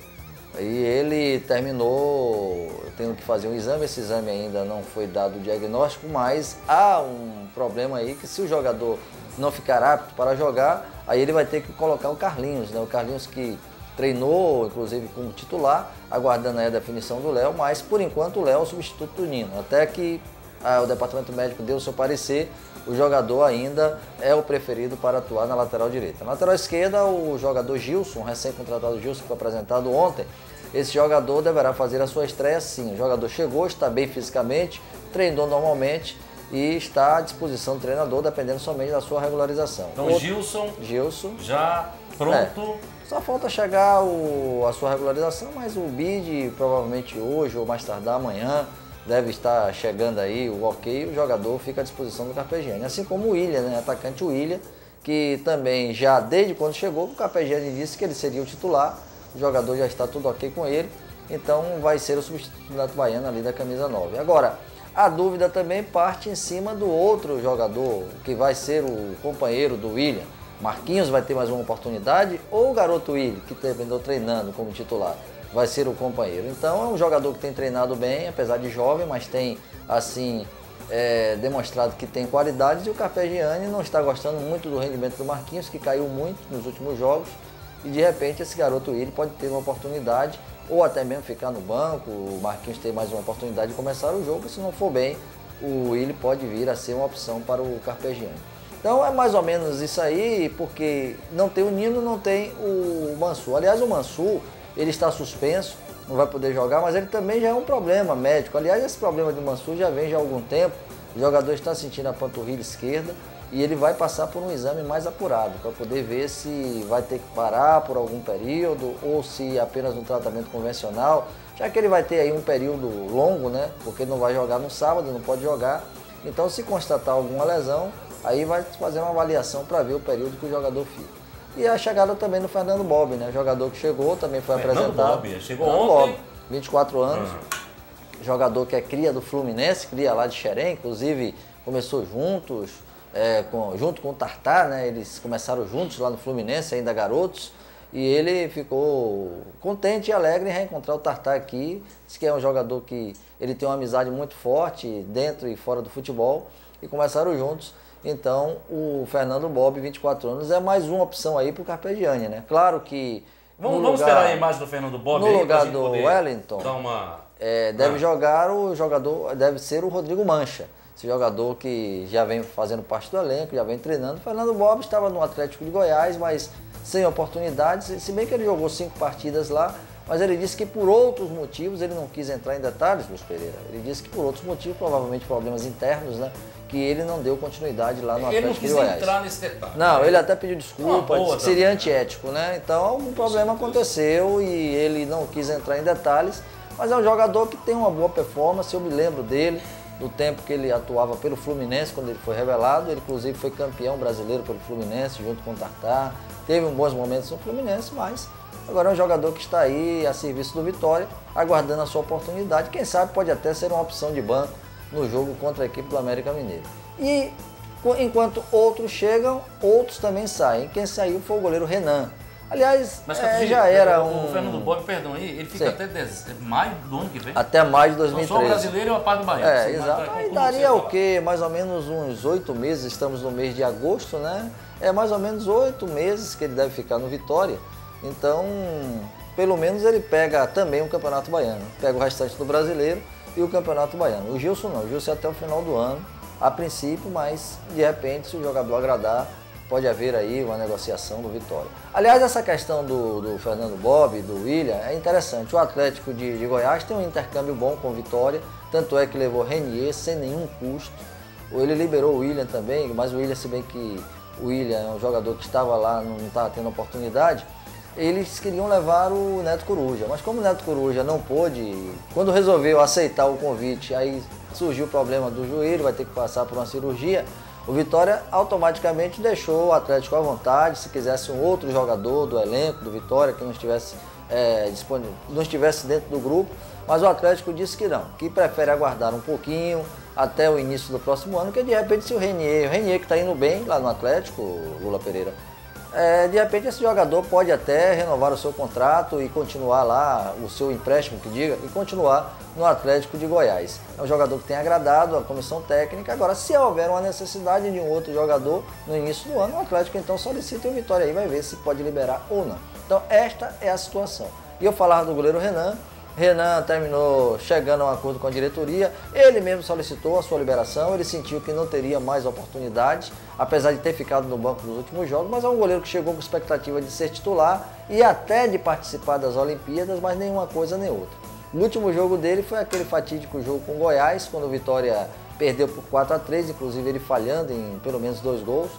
E ele terminou tendo que fazer um exame, esse exame ainda não foi dado o diagnóstico, mas há um problema aí que se o jogador não ficar apto para jogar, aí ele vai ter que colocar o Carlinhos, né? O Carlinhos que treinou, inclusive, como titular, aguardando aí a definição do Léo, mas por enquanto o Léo é o substituto do Nino. Até que o departamento médico deu o seu parecer, o jogador ainda é o preferido para atuar na lateral direita. Na lateral esquerda, o jogador Gilson, o recém-contratado Gilson, que foi apresentado ontem. Esse jogador deverá fazer a sua estreia sim. O jogador chegou, está bem fisicamente, treinou normalmente e está à disposição do treinador, dependendo somente da sua regularização. Então, Gilson já pronto. Só falta chegar a sua regularização, mas o BID provavelmente hoje ou mais tardar amanhã deve estar chegando aí o ok, o jogador fica à disposição do Carpegiani. Assim como o William, né? Atacante William, que também já desde quando chegou, o Carpegiani disse que ele seria o titular, o jogador já está tudo ok com ele, então vai ser o substituto do Nato Baiano ali da camisa 9. Agora, a dúvida também parte em cima do outro jogador, que vai ser o companheiro do William. Marquinhos vai ter mais uma oportunidade ou o garoto William, que terminou treinando como titular, vai ser o companheiro? Então é um jogador que tem treinado bem, apesar de jovem, mas tem assim demonstrado que tem qualidades, e o Carpegiani não está gostando muito do rendimento do Marquinhos, que caiu muito nos últimos jogos, e de repente esse garoto William pode ter uma oportunidade ou até mesmo ficar no banco, o Marquinhos ter mais uma oportunidade de começar o jogo, e se não for bem, o William pode vir a ser uma opção para o Carpegiani. Então é mais ou menos isso aí, porque não tem o Nino, não tem o Mansur. Aliás, o Mansur, ele está suspenso, não vai poder jogar, mas ele também já é um problema médico. Aliás, esse problema do Mansur já vem já há algum tempo, o jogador está sentindo a panturrilha esquerda e ele vai passar por um exame mais apurado, para poder ver se vai ter que parar por algum período ou se apenas um tratamento convencional, já que ele vai ter aí um período longo, né? Porque ele não vai jogar no sábado, não pode jogar. Então, se constatar alguma lesão, aí vai fazer uma avaliação para ver o período que o jogador fica. E a chegada também do Fernando Bob, né? Jogador que chegou, também foi apresentado. Bob, chegou ontem. Bob, 24 anos, jogador que é cria do Fluminense, cria lá de Xerém, inclusive começou junto com o Tartar, né? Eles começaram juntos lá no Fluminense, ainda garotos, e ele ficou contente e alegre em reencontrar o Tartar aqui. Diz que é um jogador que ele tem uma amizade muito forte dentro e fora do futebol, e começaram juntos. Então, o Fernando Bob, 24 anos, é mais uma opção aí para o Carpegiani, né? Claro que... Vamos esperar a imagem do Fernando Bob no aí, lugar do Wellington, deve jogar o jogador, deve ser o Rodrigo Mancha. Esse jogador que já vem fazendo parte do elenco, já vem treinando. O Fernando Bob estava no Atlético de Goiás, mas sem oportunidades, se bem que ele jogou 5 partidas lá, mas ele disse que por outros motivos, ele não quis entrar em detalhes, Luiz Pereira, ele disse que por outros motivos, provavelmente problemas internos, né, que ele não deu continuidade lá no Atlético de Goiás. Ele não quis entrar nesse detalhe. Não, ele até pediu desculpa, disse que seria antiético, né? Então algum problema aconteceu e ele não quis entrar em detalhes, mas é um jogador que tem uma boa performance, eu me lembro dele, do tempo que ele atuava pelo Fluminense, quando ele foi revelado, ele inclusive foi campeão brasileiro pelo Fluminense, junto com o Tartar, teve bons momentos no Fluminense, mas agora é um jogador que está aí a serviço do Vitória, aguardando a sua oportunidade, quem sabe pode até ser uma opção de banco no jogo contra a equipe do América Mineiro. E enquanto outros chegam, outros também saem. Quem saiu foi o goleiro Renan. Aliás, mas, já era o Fernando Bob, perdão aí, ele fica até maio do ano que vem? Até maio de 2013. Só o brasileiro e uma parte do Bahia. Exato. Aí daria o quê? Mais ou menos uns 8 meses, estamos no mês de agosto, né? É mais ou menos 8 meses que ele deve ficar no Vitória. Então, pelo menos ele pega também o Campeonato Baiano. Pega o restante do brasileiro e o Campeonato Baiano. O Gilson não, o Gilson é até o final do ano, a princípio, mas de repente, se o jogador agradar, pode haver aí uma negociação do Vitória. Aliás, essa questão do Fernando Bob, do William, é interessante. O Atlético de Goiás tem um intercâmbio bom com o Vitória, tanto é que levou Renier sem nenhum custo. Ele liberou o William também, mas o William, se bem que o William é um jogador que estava lá, não estava tendo oportunidade, eles queriam levar o Neto Coruja, mas como o Neto Coruja não pôde, quando resolveu aceitar o convite, aí surgiu o problema do joelho, vai ter que passar por uma cirurgia, o Vitória automaticamente deixou o Atlético à vontade, se quisesse um outro jogador do elenco do Vitória que não estivesse disponível, não estivesse dentro do grupo, mas o Atlético disse que não, que prefere aguardar um pouquinho até o início do próximo ano, que de repente se o Renier que está indo bem lá no Atlético, Lula Pereira, de repente esse jogador pode até renovar o seu contrato e continuar lá, o seu empréstimo que diga, e continuar no Atlético de Goiás. É um jogador que tem agradado a comissão técnica. Agora, se houver uma necessidade de um outro jogador no início do ano, o Atlético então solicita e o Vitória aí vai ver se pode liberar ou não. Então esta é a situação. E eu falava do goleiro Renan. Renan terminou chegando a um acordo com a diretoria, ele mesmo solicitou a sua liberação, ele sentiu que não teria mais oportunidades, apesar de ter ficado no banco nos últimos jogos, mas é um goleiro que chegou com expectativa de ser titular e até de participar das Olimpíadas, mas nenhuma coisa nem outra. O último jogo dele foi aquele fatídico jogo com o Goiás, quando o Vitória perdeu por 4-3, inclusive ele falhando em pelo menos 2 gols,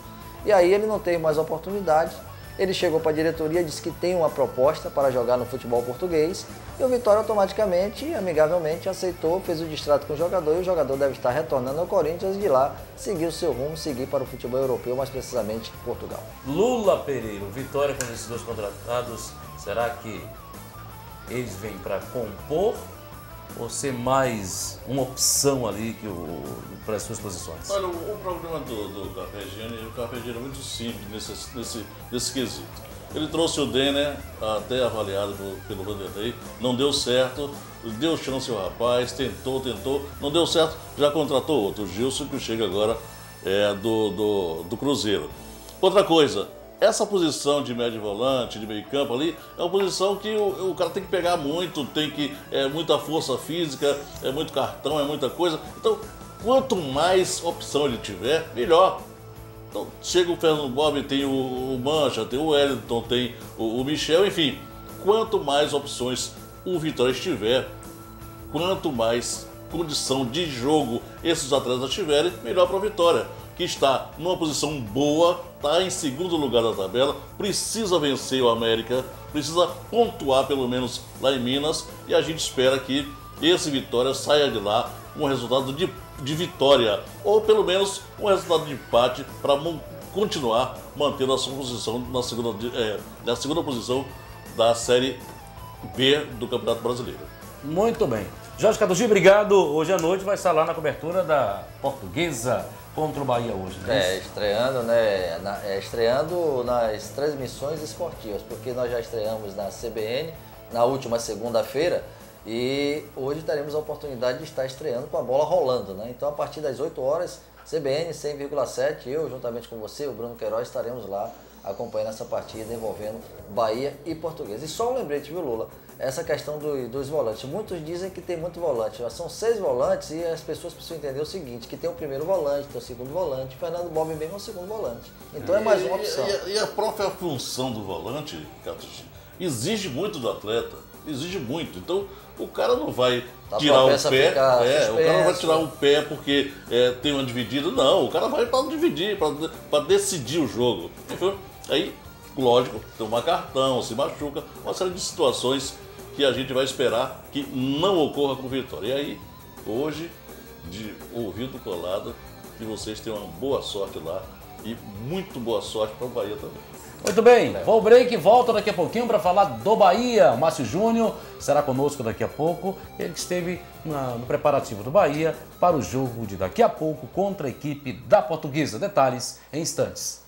e aí ele não teve mais oportunidade. Ele chegou para a diretoria, disse que tem uma proposta para jogar no futebol português e o Vitória automaticamente, amigavelmente, aceitou, fez o distrato com o jogador e o jogador deve estar retornando ao Corinthians e de lá seguir o seu rumo, seguir para o futebol europeu, mais precisamente Portugal. Lula Pereira, o Vitória com esses 2 contratados, será que eles vêm para compor ou ser mais uma opção ali para as suas posições? Olha, o problema do Carpegiani, o Carpegiani é muito simples nesse quesito. Ele trouxe o Denner, até avaliado pelo Vanderlei, não deu certo, deu chance ao rapaz, tentou, não deu certo, já contratou outro, o Gilson, que chega agora do Cruzeiro. Outra coisa, essa posição de médio volante, de meio campo ali, é uma posição que o cara tem que pegar muito, tem que muita força física, é muito cartão, é muita coisa. Então, quanto mais opção ele tiver, melhor. Então, chega o Fernando Bob, tem o Mancha, tem o Wellington, tem o Michel, enfim. Quanto mais opções o Vitória tiver, quanto mais condição de jogo esses atletas tiverem, melhor para a Vitória, que está numa posição boa, está em segundo lugar da tabela, precisa vencer o América, precisa pontuar pelo menos lá em Minas, e a gente espera que esse Vitória saia de lá com um resultado de vitória, ou pelo menos um resultado de empate, para continuar mantendo a sua posição na segunda posição da Série B do Campeonato Brasileiro. Muito bem. Jorge Cadugi, obrigado. Hoje à noite vai estar lá na cobertura da Portuguesa contra o Bahia hoje, né? Estreando nas transmissões esportivas, porque nós já estreamos na CBN na última segunda-feira e hoje teremos a oportunidade de estar estreando com a bola rolando, né? Então, a partir das 8 horas, CBN 100,7, eu juntamente com você, o Bruno Queiroz, estaremos lá acompanhando essa partida envolvendo Bahia e Portuguesa. E só um lembrete, viu, Lula? Essa questão dos volantes. Muitos dizem que tem muito volante. São 6 volantes e as pessoas precisam entender o seguinte, que tem o primeiro volante, tem o segundo volante, Fernando Bob bem é o segundo volante. Então é mais uma opção. E a própria função do volante, Catus, exige muito do atleta. Exige muito. Então o cara não vai tirar o pé. O cara não vai tirar o pé porque tem uma dividida. Não, o cara vai para dividir, para decidir o jogo. Então, aí, lógico, tomar cartão, se machuca, uma série de situações que a gente vai esperar que não ocorra com o Vitória. E aí, hoje, de ouvido colado, que vocês tenham uma boa sorte lá e muito boa sorte para o Bahia também. Muito bem, vou ao break e volto daqui a pouquinho para falar do Bahia. O Márcio Júnior será conosco daqui a pouco. Ele que esteve no preparativo do Bahia para o jogo de daqui a pouco contra a equipe da Portuguesa. Detalhes em instantes.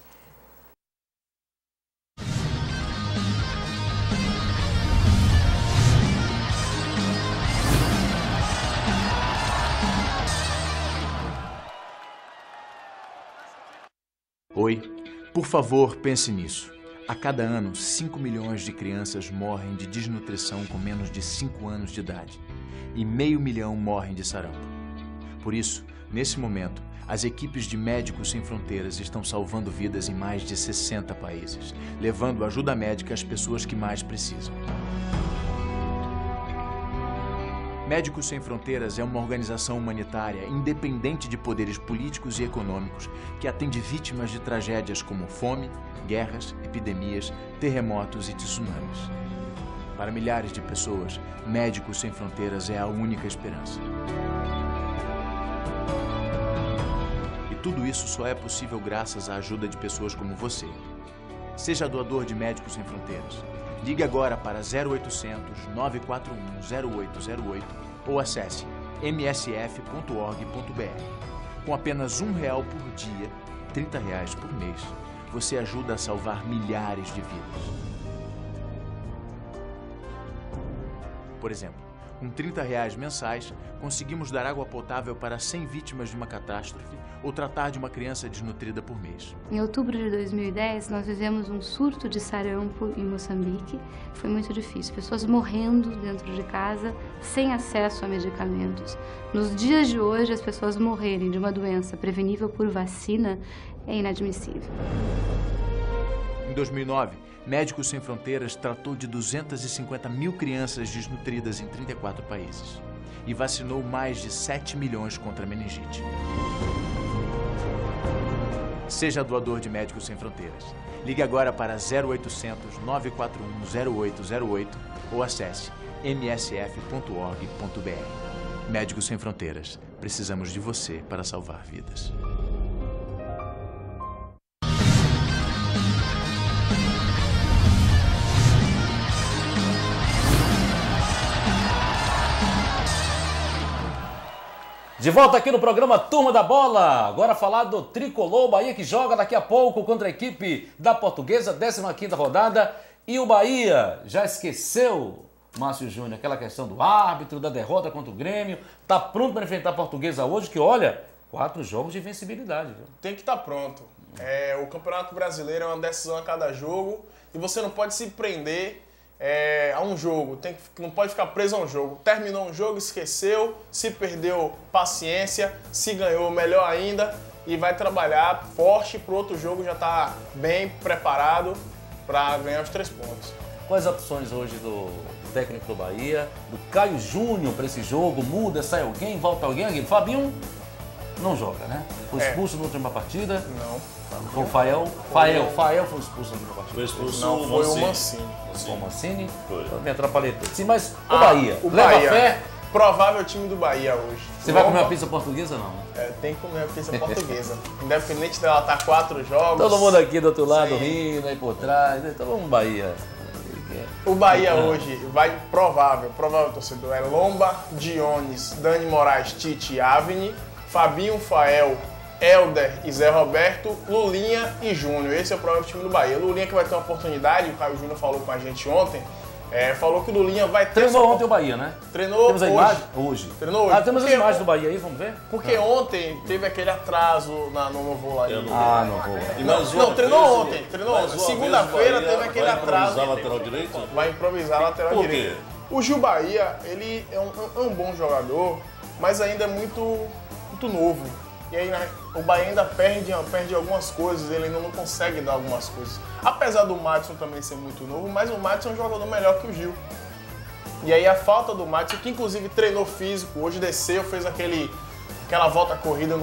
Oi, por favor, pense nisso. A cada ano, 5 milhões de crianças morrem de desnutrição com menos de 5 anos de idade. E 500 mil morrem de sarampo. Por isso, nesse momento, as equipes de Médicos Sem Fronteiras estão salvando vidas em mais de 60 países, levando ajuda médica às pessoas que mais precisam. Médicos Sem Fronteiras é uma organização humanitária independente de poderes políticos e econômicos que atende vítimas de tragédias como fome, guerras, epidemias, terremotos e tsunamis. Para milhares de pessoas, Médicos Sem Fronteiras é a única esperança. E tudo isso só é possível graças à ajuda de pessoas como você. Seja doador de Médicos Sem Fronteiras. Ligue agora para 0800 941 0808 ou acesse msf.org.br. Com apenas R$1 por dia, R$30 por mês, você ajuda a salvar milhares de vidas. Por exemplo, com R$30 mensais, conseguimos dar água potável para 100 vítimas de uma catástrofe ou tratar de uma criança desnutrida por mês. Em outubro de 2010, nós vivemos um surto de sarampo em Moçambique. Foi muito difícil, pessoas morrendo dentro de casa, sem acesso a medicamentos. Nos dias de hoje, as pessoas morrerem de uma doença prevenível por vacina é inadmissível. Em 2009, Médicos Sem Fronteiras tratou de 250 mil crianças desnutridas em 34 países e vacinou mais de 7 milhões contra a meningite. Seja doador de Médicos Sem Fronteiras. Ligue agora para 0800 941 0808 ou acesse msf.org.br. Médicos Sem Fronteiras. Precisamos de você para salvar vidas. De volta aqui no programa Turma da Bola, agora falar do Tricolor, Bahia que joga daqui a pouco contra a equipe da Portuguesa, 15ª rodada, e o Bahia já esqueceu, Márcio Júnior, aquela questão do árbitro, da derrota contra o Grêmio, tá pronto para enfrentar a Portuguesa hoje, que olha, 4 jogos de invencibilidade. Viu? Tem que estar pronto. O Campeonato Brasileiro é uma decisão a cada jogo e você não pode se prender a um jogo, não pode ficar preso a um jogo. Terminou um jogo, esqueceu, se perdeu, paciência, se ganhou, melhor ainda, e vai trabalhar forte para o outro jogo, já está bem preparado para ganhar os 3 pontos. Quais opções hoje do técnico do Bahia, do Caio Júnior para esse jogo? Muda, sai alguém, volta alguém? Fabinho não joga, né? Foi expulso na última partida. Não. Foi o Fael foi expulso na última partida. Foi expulso não, foi o Mancini. Foi o Mancini? Foi. Me atrapalhei tudo. Sim, mas o Bahia. Leva fé? Provável time do Bahia hoje. Você vai comer uma pizza portuguesa ou não? Tem que comer uma pizza portuguesa. Independente dela estar 4 jogos. Todo mundo aqui do outro lado rindo, aí por trás. Então vamos Bahia. O Bahia hoje vai provável torcedor, é Lomba, Dionis, Dani Moraes, Tite, Avni, Fabinho, Fael, Helder e Zé Roberto, Lulinha e Júnior. Esse é o provável time do Bahia. Lulinha que vai ter uma oportunidade, o Caio Júnior falou com a gente ontem, falou que o Lulinha vai ter... Treinou ontem o Bahia, né? Treinou temos a imagem? Hoje. Treinou hoje. Temos as imagens do Bahia aí, vamos ver? Porque ontem teve aquele atraso no voo lá. No voo. Não, treinou ontem. Segunda-feira teve aquele atraso. Vai improvisar lateral direito? Vai improvisar lateral direito. O Gil Bahia, ele é um bom jogador, mas ainda é muito novo. E aí o Bahia ainda perde algumas coisas, ele ainda não consegue dar algumas coisas. Apesar do Madison também ser muito novo, mas o Madison é um jogador melhor que o Gil. E aí a falta do Madison, que inclusive treinou físico, hoje desceu, fez aquela volta corrida,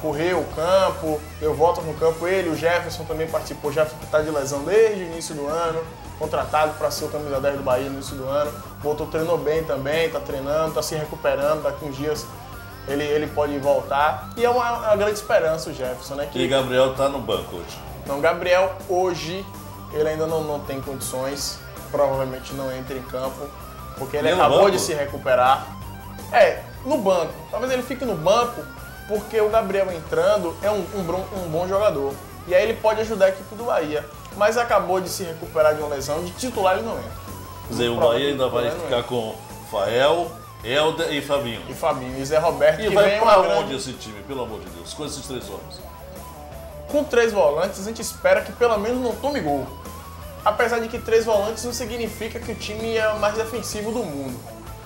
correu o campo, deu volta no campo, ele, o Jefferson também participou, o Jefferson que está de lesão desde o início do ano, contratado para ser o camisa 10 do Bahia no início do ano, voltou, treinou bem também, está treinando, está se recuperando, daqui uns dias ele pode voltar. E é uma grande esperança o Jefferson, né? E Gabriel tá no banco hoje? Não, Gabriel hoje ele ainda não tem condições, provavelmente não entra em campo, porque ele acabou de se recuperar. No banco. Talvez ele fique no banco, porque o Gabriel entrando é um bom jogador. E aí ele pode ajudar a equipe do Bahia. Mas acabou de se recuperar de uma lesão, de titular ele não entra. Quer dizer, o Bahia ainda vai ficar com Fael, Helder e Fabinho. E Zé Roberto. E vai pra onde esse time, pelo amor de Deus, com esses 3 homens? Com 3 volantes, a gente espera que pelo menos não tome gol. Apesar de que 3 volantes não significa que o time é o mais defensivo do mundo.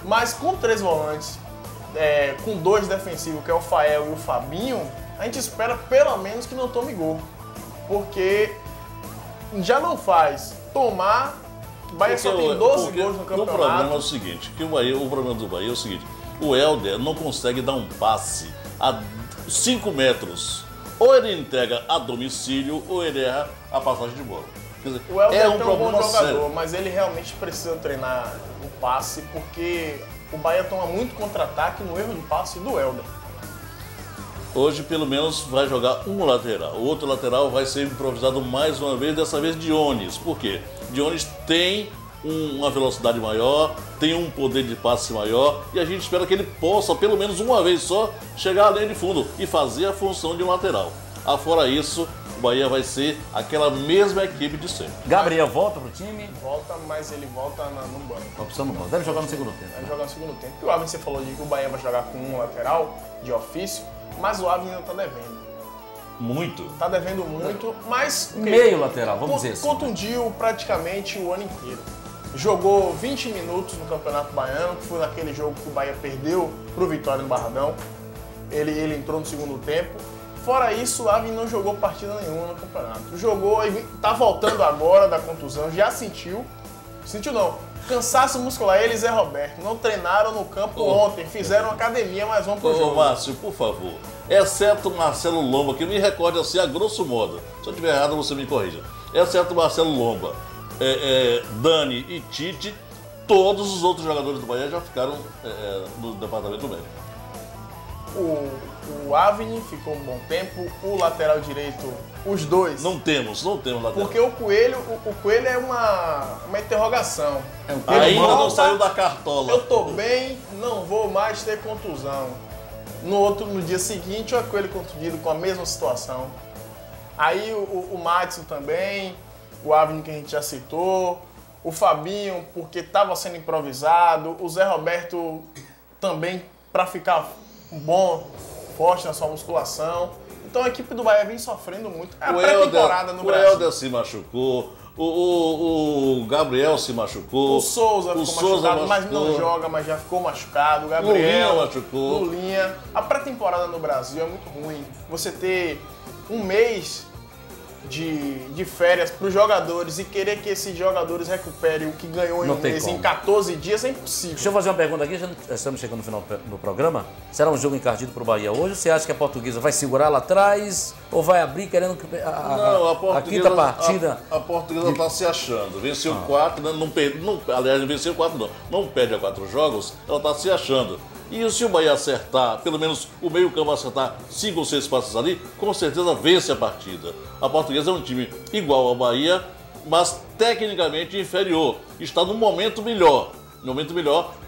Mas com 3 volantes, com 2 defensivos, que é o Fael e o Fabinho, a gente espera pelo menos que não tome gol. Porque já não faz tomar, O Bahia só tem 12 gols no campeonato. O problema é o seguinte, que o problema do Bahia é o seguinte, o Helder não consegue dar um passe a 5 metros. Ou ele entrega a domicílio, ou ele erra a passagem de bola. Quer dizer, O Helder é é um um bom problema jogador, sério. mas ele realmente precisa treinar o passe, porque o Bahia toma muito contra-ataque no erro de passe do Helder. Hoje, pelo menos, vai jogar um lateral. O outro lateral vai ser improvisado mais uma vez, dessa vez Dionis. Por quê? Dionis tem uma velocidade maior, tem um poder de passe maior e a gente espera que ele possa, pelo menos uma vez só, chegar à linha de fundo e fazer a função de um lateral. Afora isso, o Bahia vai ser aquela mesma equipe de sempre. Gabriel volta pro time? Volta, mas ele volta no banco. Opção no banco. Deve jogar no segundo tempo. Vai jogar no segundo tempo. E o Avni, você falou de que o Bahia vai jogar com um lateral de ofício, mas o Avni ainda tá devendo. Muito. Tá devendo muito, mas... Meio lateral, vamos dizer assim. Contundiu praticamente o ano inteiro. Jogou 20 minutos no Campeonato Baiano, que foi naquele jogo que o Bahia perdeu pro Vitória no Barradão. Ele entrou no segundo tempo. Fora isso, o Avni não jogou partida nenhuma no campeonato. Jogou, tá voltando agora da contusão, já sentiu. Sentiu não. Cansaço muscular, ele e Zé Roberto. Não treinaram no campo ontem, fizeram academia, mas vão pro jogo. Márcio, por favor, exceto o Marcelo Lomba, que me recorde assim a grosso modo. Se eu estiver errado, você me corrija. Exceto o Marcelo Lomba, Dani e Tite, todos os outros jogadores do Bahia já ficaram no departamento médico. O Avni ficou um bom tempo, o lateral direito, os dois. Não temos lateral. Porque o Coelho é uma interrogação. Ainda não saiu da cartola. Eu tô bem, não vou mais ter contusão. No dia seguinte, o Coelho contundido com a mesma situação. Aí o Madison também, o Avni que a gente já citou, o Fabinho porque estava sendo improvisado, o Zé Roberto também para ficar bom, forte na sua musculação. Então a equipe do Bahia vem sofrendo muito. É a pré-temporada no Brasil. O Helder se machucou, o Gabriel se machucou. O Souza ficou machucado, mas não joga, mas já ficou machucado. O Gabriel Lulinha machucou. Lulinha. A pré-temporada no Brasil é muito ruim. Você ter um mês de férias para os jogadores e querer que esses jogadores recuperem o que ganhou em um mês, em 14 dias, é impossível. Deixa eu fazer uma pergunta aqui, já estamos chegando no final do programa. Será um jogo encardido para o Bahia hoje? Você acha que a Portuguesa vai segurar lá atrás ou vai abrir querendo a quinta partida? A Portuguesa está se achando. Venceu 4, né? Aliás, venceu 4 não perde a 4 jogos, ela está se achando. E se o Bahia acertar, pelo menos o meio-campo acertar 5 ou 6 passes ali, com certeza vence a partida. A Portuguesa é um time igual ao Bahia, mas tecnicamente inferior. Está num momento melhor.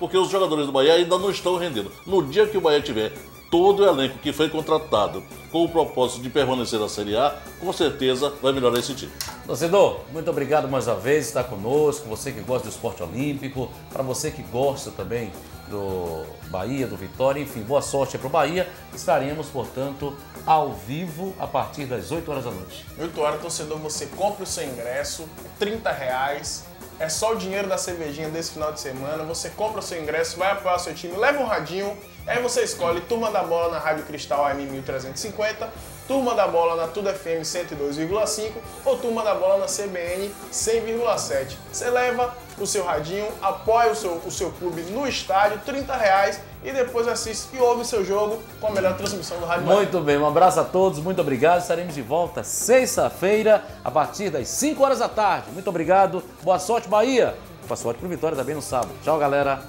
Porque os jogadores do Bahia ainda não estão rendendo. No dia que o Bahia tiver todo o elenco que foi contratado com o propósito de permanecer na Série A, com certeza vai melhorar esse time. Torcedor, muito obrigado mais uma vez por estar conosco, você que gosta do esporte olímpico, para você que gosta também do Bahia, do Vitória, enfim, boa sorte para o Bahia. Estaremos, portanto, ao vivo a partir das 8 horas da noite. 8 horas, torcedor, você compra o seu ingresso, R$30. É só o dinheiro da cervejinha desse final de semana. Você compra o seu ingresso, vai apoiar o seu time, leva um radinho. Aí você escolhe Turma da Bola na Rádio Cristal AM 1350, Turma da Bola na Tudo FM 102,5 ou Turma da Bola na CBN 100,7. Você leva o seu radinho, apoia o seu clube no estádio, R$30, e depois assiste e ouve o seu jogo com a melhor transmissão do Rádio Bahia. Muito bem, um abraço a todos, muito obrigado. Estaremos de volta sexta-feira, a partir das 5 horas da tarde. Muito obrigado, boa sorte, Bahia. Boa sorte pro Vitória também no sábado. Tchau, galera.